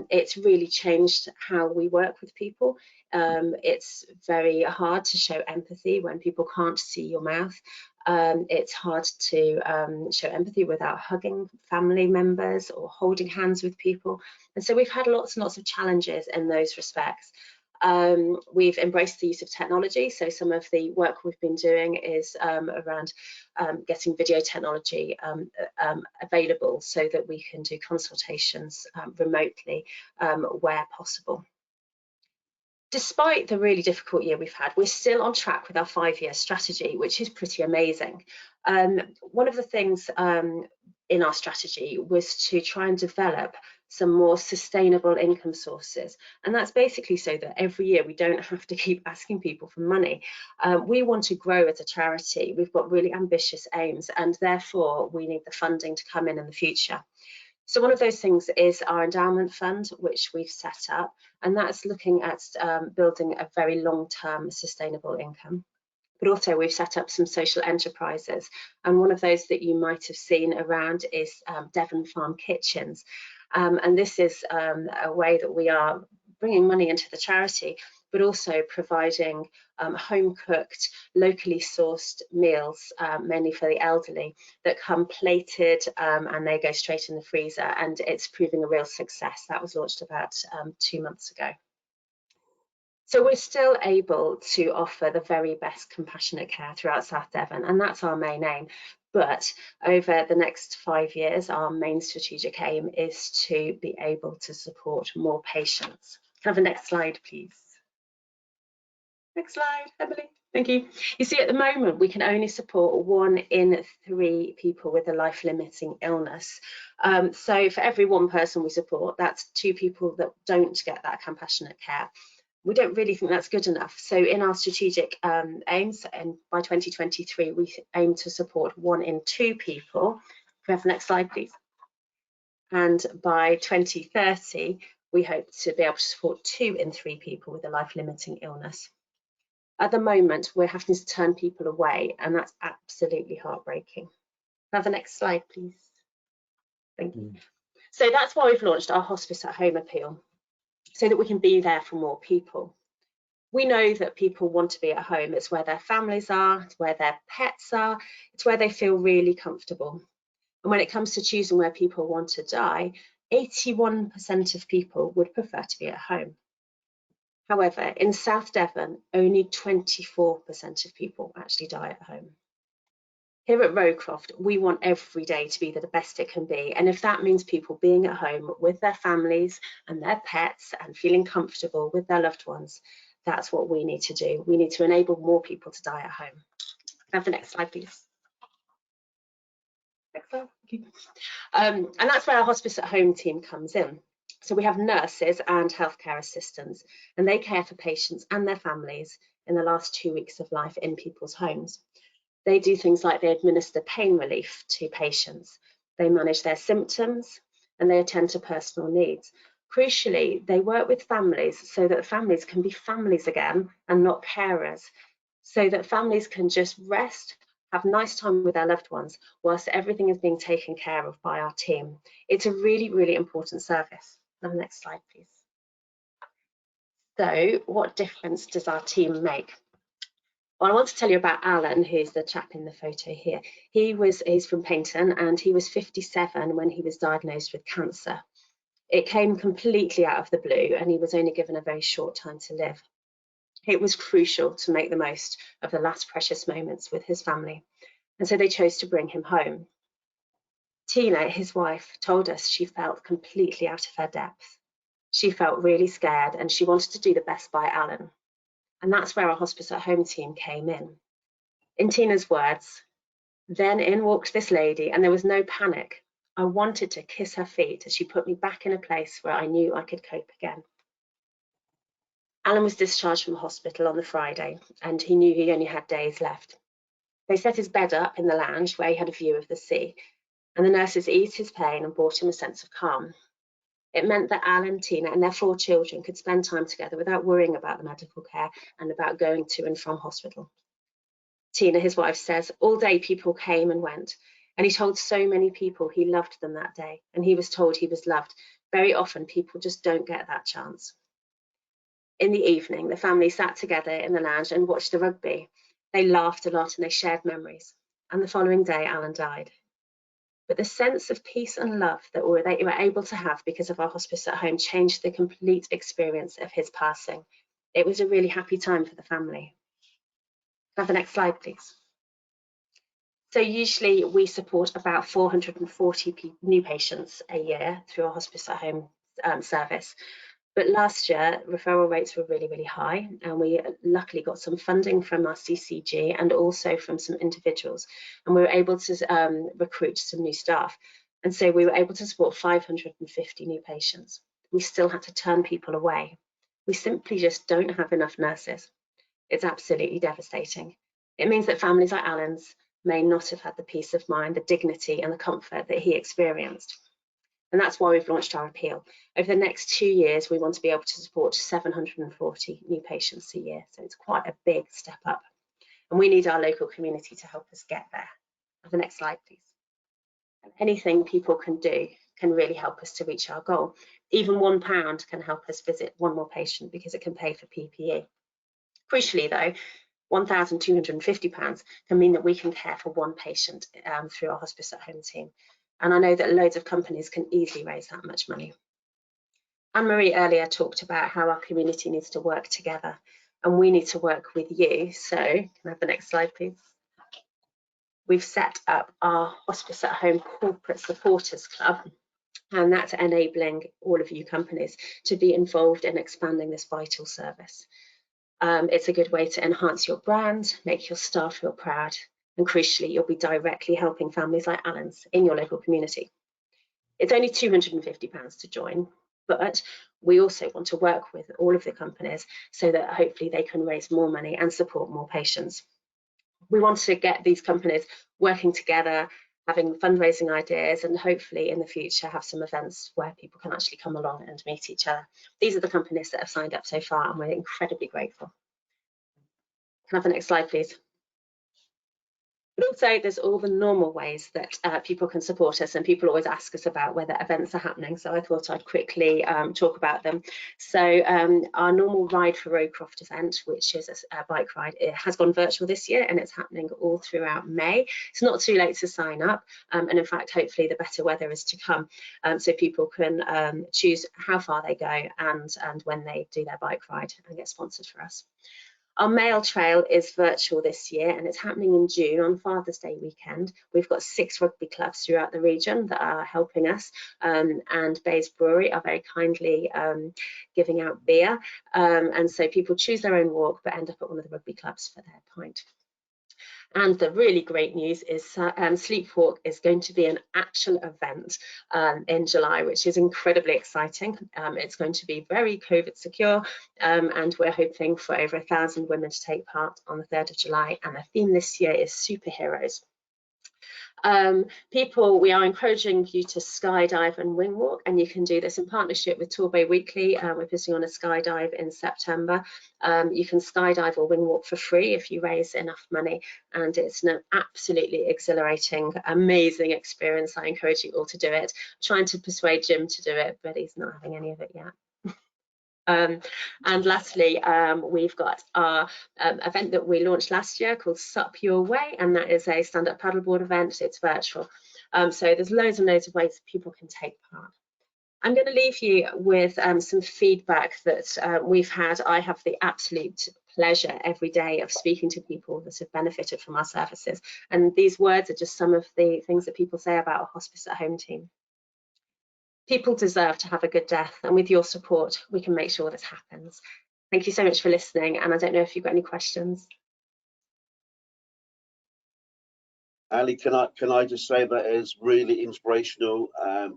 It's really changed how we work with people. It's very hard to show empathy when people can't see your mouth. It's hard to show empathy without hugging family members or holding hands with people. And so we've had lots and lots of challenges in those respects. We've embraced the use of technology, so some of the work we've been doing is around getting video technology available so that we can do consultations remotely where possible. Despite the really difficult year we've had, we're still on track with our 5-year strategy, which is pretty amazing. One of the things in our strategy was to try and develop some more sustainable income sources. And that's basically so that every year we don't have to keep asking people for money. We want to grow as a charity. We've got really ambitious aims, and therefore we need the funding to come in the future. So one of those things is our endowment fund, which we've set up, and that's looking at building a very long-term sustainable income. But also we've set up some social enterprises, and one of those that you might have seen around is Devon Farm Kitchens. And this is a way that we are bringing money into the charity, but also providing home-cooked, locally sourced meals, mainly for the elderly, that come plated and they go straight in the freezer, and it's proving a real success. That was launched about 2 months ago. So we're still able to offer the very best compassionate care throughout South Devon, and that's our main aim. But over the next 5 years, our main strategic aim is to be able to support more patients. Can I have the next slide, please? Next slide, Emily. Thank you. You see, at the moment, we can only support 1 in 3 people with a life-limiting illness. So for every 1 person we support, that's 2 people that don't get that compassionate care. We don't really think that's good enough. So in our strategic aims, and by 2023, we aim to support 1 in 2 people. Can we have the next slide, please? And by 2030, we hope to be able to support 2 in 3 people with a life-limiting illness. At the moment, we're having to turn people away, and that's absolutely heartbreaking. Can I have the next slide, please? Thank you. So that's why we've launched our Hospice at Home appeal. so that we can be there for more people. We know that people want to be at home. It's where their families are, it's where their pets are, it's where they feel really comfortable. And when it comes to choosing where people want to die, 81% of people would prefer to be at home. However, in South Devon, only 24% of people actually die at home. Here at Rowcroft, we want every day to be the best it can be. And if that means people being at home with their families and their pets and feeling comfortable with their loved ones, that's what we need to do. We need to enable more people to die at home. Have the next slide, please. Next slide. Okay. And that's where our hospice at home team comes in. So we have nurses and healthcare assistants, and they care for patients and their families in the last 2 weeks of life in people's homes. They do things like they administer pain relief to patients, they manage their symptoms, and they attend to personal needs. Crucially, they work with families so that families can be families again and not carers, so that families can just rest, have nice time with their loved ones whilst everything is being taken care of by our team. It's a really, really important service. And the next slide, please. So what difference does our team make? Well, I want to tell you about Alan, who's the chap in the photo here. He's from Paynton, and he was 57 when he was diagnosed with cancer. It came completely out of the blue, and he was only given a very short time to live. It was crucial to make the most of the last precious moments with his family, and so they chose to bring him home. Tina, his wife, told us she felt completely out of her depth. She felt really scared, and she wanted to do the best by Alan. And that's where our hospice at home team came in. In Tina's words, "Then in walked this lady, and there was no panic. I wanted to kiss her feet as she put me back in a place where I knew I could cope again." Alan was discharged from hospital on the Friday, and he knew he only had days left. They set his bed up in the lounge where he had a view of the sea, and the nurses eased his pain and brought him a sense of calm. It meant that Alan, Tina, and their 4 children could spend time together without worrying about the medical care and about going to and from hospital. Tina, his wife, says, all day people came and went, and he told so many people he loved them that day, and he was told he was loved. Very often people just don't get that chance. In the evening, the family sat together in the lounge and watched the rugby. They laughed a lot and they shared memories. And the following day, Alan died. But the sense of peace and love that they were able to have because of our hospice at home changed the complete experience of his passing. It was a really happy time for the family. Have the next slide, please. So usually we support about 440 new patients a year through our hospice at home service. But last year, referral rates were really, really high, and we luckily got some funding from our CCG and also from some individuals, and we were able to recruit some new staff. And so we were able to support 550 new patients. We still had to turn people away. We simply just don't have enough nurses. It's absolutely devastating. It means that families like Alan's may not have had the peace of mind, the dignity and the comfort that he experienced. And that's why we've launched our appeal. Over the next 2 years, we want to be able to support 740 new patients a year. So it's quite a big step up. And we need our local community to help us get there. The next slide, please. And anything people can do can really help us to reach our goal. Even £1 can help us visit one more patient because it can pay for PPE. Crucially, though, £1,250 can mean that we can care for one patient through our hospice at home team. And I know that loads of companies can easily raise that much money. Anne-Marie earlier talked about how our community needs to work together, and we need to work with you. So can I have the next slide, please? We've set up our Hospice at Home Corporate Supporters Club, and that's enabling all of you companies to be involved in expanding this vital service. It's a good way to enhance your brand, make your staff feel proud, and crucially, you'll be directly helping families like Alan's in your local community. It's only £250 to join, but we also want to work with all of the companies so that hopefully they can raise more money and support more patients. We want to get these companies working together, having fundraising ideas, and hopefully in the future have some events where people can actually come along and meet each other. These are the companies that have signed up so far, and we're incredibly grateful. Can I have the next slide, please? But also there's all the normal ways that people can support us, and people always ask us about whether events are happening, so I thought I'd quickly talk about them. So our normal Ride for Rowcroft event, which is a bike ride, it has gone virtual this year and it's happening all throughout May. It's not too late to sign up, and in fact hopefully the better weather is to come, so people can choose how far they go and when they do their bike ride and get sponsored for us. Our mail trail is virtual this year and it's happening in June on Father's Day weekend. We've got 6 rugby clubs throughout the region that are helping us, and Bayes Brewery are very kindly giving out beer, and so people choose their own walk but end up at one of the rugby clubs for their pint. And the really great news is Sleepwalk is going to be an actual event in July, which is incredibly exciting. It's going to be very COVID secure, and we're hoping for over 1,000 women to take part on the 3rd of July. And the theme this year is superheroes. We are encouraging you to skydive and wing walk, and you can do this in partnership with Torbay Weekly. We're putting on a skydive in September. You can skydive or wing walk for free if you raise enough money, and it's an absolutely exhilarating, amazing experience. I encourage you all to do it. I'm trying to persuade Jim to do it, but he's not having any of it yet. And lastly, we've got our event that we launched last year called Sup Your Way, and that is a stand-up paddleboard event. It's virtual, so there's loads and loads of ways people can take part. I'm going to leave you with some feedback that we've had. I have the absolute pleasure every day of speaking to people that have benefited from our services, and these words are just some of the things that people say about our Hospice at Home team. People deserve to have a good death, and with your support, we can make sure this happens. Thank you so much for listening, and I don't know if you've got any questions. Ali, can I just say that is really inspirational.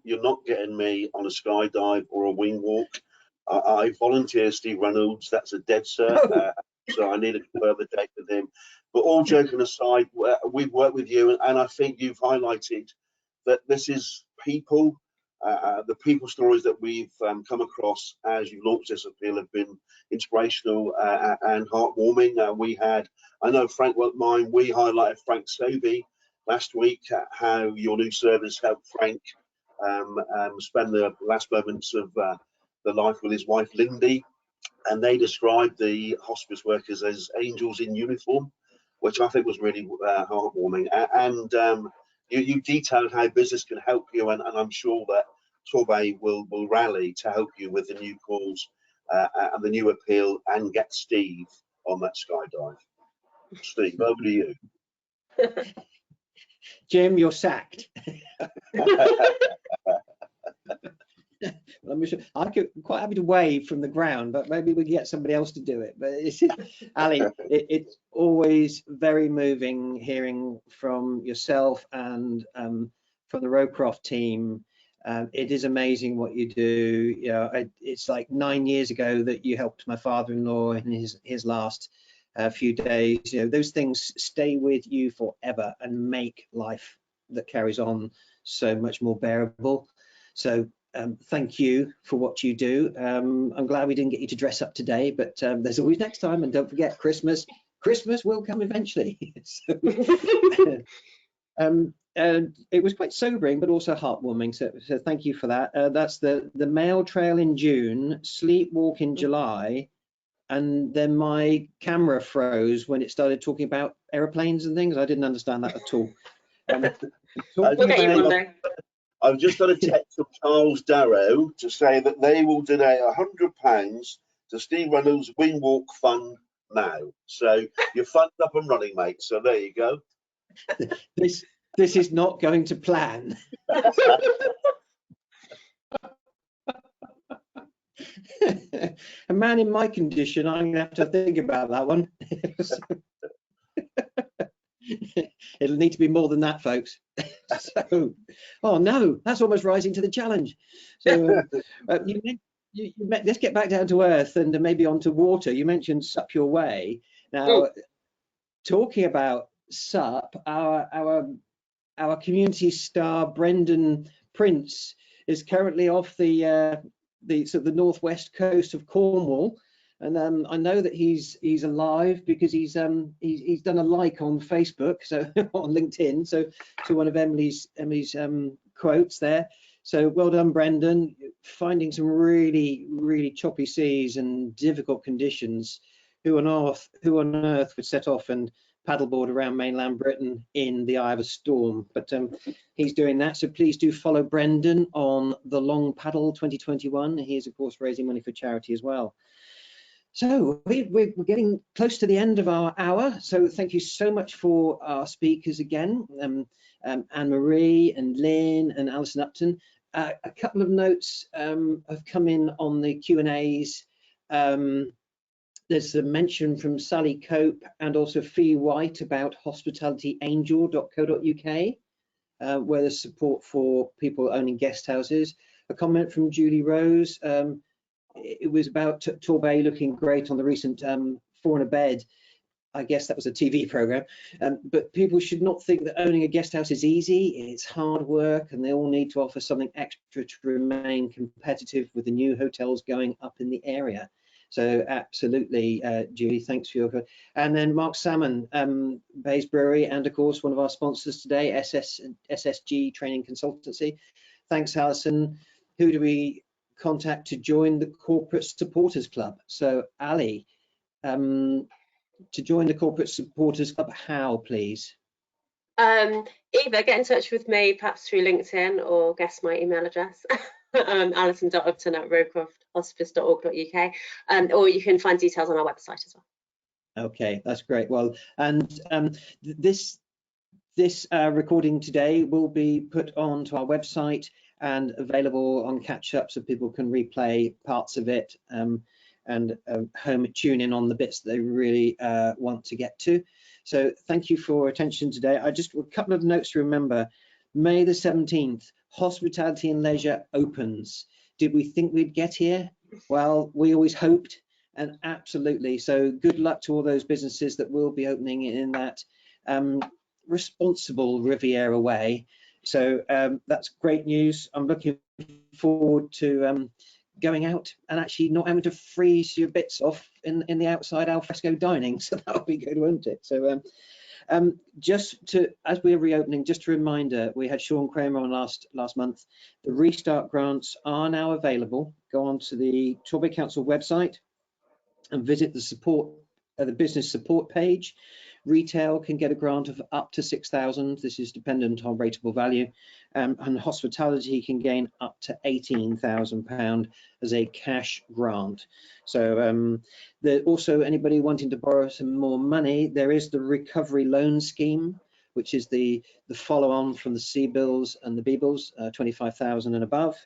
You're not getting me on a skydive or a wing walk. I volunteer Steve Reynolds, that's a dead cert, so I need a further date with him. But all joking aside, we've worked with you, and I think you've highlighted that this is people. The people stories that we've come across as you launched this appeal have been inspirational and heartwarming. I know Frank won't mind, we highlighted Frank Sobey last week, how your new service helped Frank spend the last moments of the life with his wife Lindy, and they described the hospice workers as angels in uniform, which I think was really heartwarming. And you detailed how business can help you, and I'm sure that Torbay will rally to help you with the new calls and the new appeal, and get Steve on that skydive. Steve, over to you. Jim, you're sacked. I could quite happy to wave from the ground, but maybe we can get somebody else to do it. But Ali, it's always very moving hearing from yourself and from the Rowcroft team. It is amazing what you do. You know, it's like 9 years ago that you helped my father-in-law in his last few days. You know, those things stay with you forever and make life that carries on so much more bearable. So thank you for what you do. I'm glad we didn't get you to dress up today, but there's always next time. And don't forget, Christmas will come eventually. And it was quite sobering, but also heartwarming. So thank you for that. That's the mail trail in June, Sleepwalk in July, and then my camera froze when it started talking about aeroplanes and things. I didn't understand that at all. I've just got a text from Charles Darrow to say that they will donate £100 to Steve Reynolds Wing Walk Fund now. So your fund's up and running, mate. So there you go. This is not going to plan. A man in my condition, I'm going to have to think about that one. It'll need to be more than that, folks. So, oh no, that's almost rising to the challenge. So let's get back down to earth and maybe onto water. You mentioned Sup Your Way. Now, talking about Sup, our community star Brendan Prince is currently off the northwest coast of Cornwall, And I know that he's alive because he's done a like on Facebook, so on LinkedIn. So one of Emily's quotes there. So well done, Brendan, finding some really choppy seas and difficult conditions. Who on earth would set off and paddleboard around mainland Britain in the eye of a storm? But he's doing that. So please do follow Brendan on the Long Paddle 2021. He is of course raising money for charity as well. So we're getting close to the end of our hour. So thank you so much for our speakers again, Anne-Marie and Lynn and Alison Upton. A couple of notes have come in on the Q&As. There's a mention from Sally Cope and also Fee White about hospitalityangel.co.uk, where there's support for people owning guest houses. A comment from Julie Rose. It was about Torbay looking great on the recent Four in a Bed. I guess that was a TV program, but people should not think that owning a guest house is easy. It's hard work, and they all need to offer something extra to remain competitive with the new hotels going up in the area. So absolutely, Julie, thanks for your. And then Mark Salmon, Bayes Brewery, and of course one of our sponsors today, SSG Training Consultancy. Thanks, Alison. Who do we contact to join the Corporate Supporters Club? So Ali, to join the Corporate Supporters Club, how, please? Either get in touch with me, perhaps through LinkedIn, or guess my email address, alison.upton@rowcrofthospice.org.uk, or you can find details on our website as well. Okay, that's great. Well, and this recording today will be put onto our website and available on catch up, so people can replay parts of it and tune in on the bits they really want to get to. So thank you for attention today. A couple of notes to remember. May the 17th, Hospitality and Leisure opens. Did we think we'd get here? Well, we always hoped, and absolutely. So good luck to all those businesses that will be opening in that responsible Riviera way. So that's great news. I'm looking forward to going out and actually not having to freeze your bits off in the outside alfresco dining. So that would be good, wouldn't it? So just to, as we're reopening, just a reminder, we had Sean Kramer on last month. The Restart grants are now available. Go on to the Torbay Council website and visit the business support page. Retail can get a grant of up to 6,000. This is dependent on rateable value, and hospitality can gain up to £18,000 as a cash grant. So also anybody wanting to borrow some more money, there is the recovery loan scheme, which is the follow-on from the C-bills and the B-bills, 25,000 and above.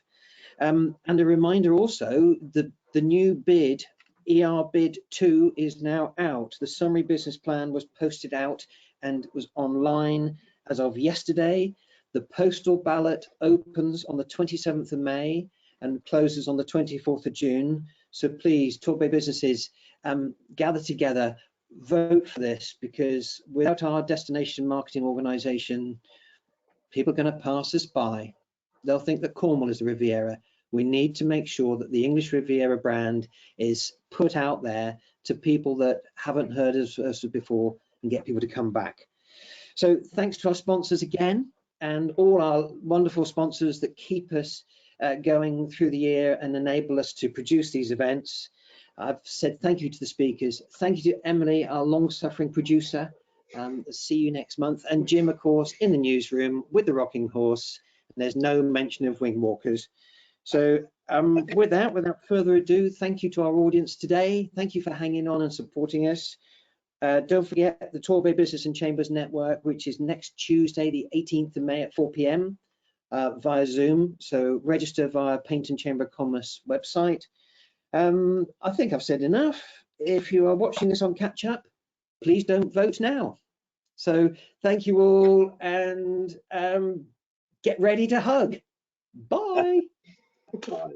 And a reminder also, the new bid, ER bid 2, is now out. The summary business plan was posted out and was online as of yesterday. The postal ballot opens on the 27th of May and closes on the 24th of June. So please, Torbay businesses, gather together, vote for this, because without our destination marketing organisation, people are going to pass us by. They'll think that Cornwall is the Riviera. We need to make sure that the English Riviera brand is put out there to people that haven't heard of us before and get people to come back. So thanks to our sponsors again, and all our wonderful sponsors that keep us going through the year and enable us to produce these events. I've said thank you to the speakers. Thank you to Emily, our long-suffering producer. See you next month. And Jim, of course, in the newsroom with the rocking horse. And there's no mention of wing walkers. So with that, without further ado, thank you to our audience today. Thank you for hanging on and supporting us. Don't forget the Torbay Business and Chambers Network, which is next Tuesday, the 18th of May at 4 p.m. Via Zoom. So register via Paint and Chamber of Commerce website. I think I've said enough. If you are watching this on catch up, please don't vote now. So thank you all, and get ready to hug. Bye. Bye.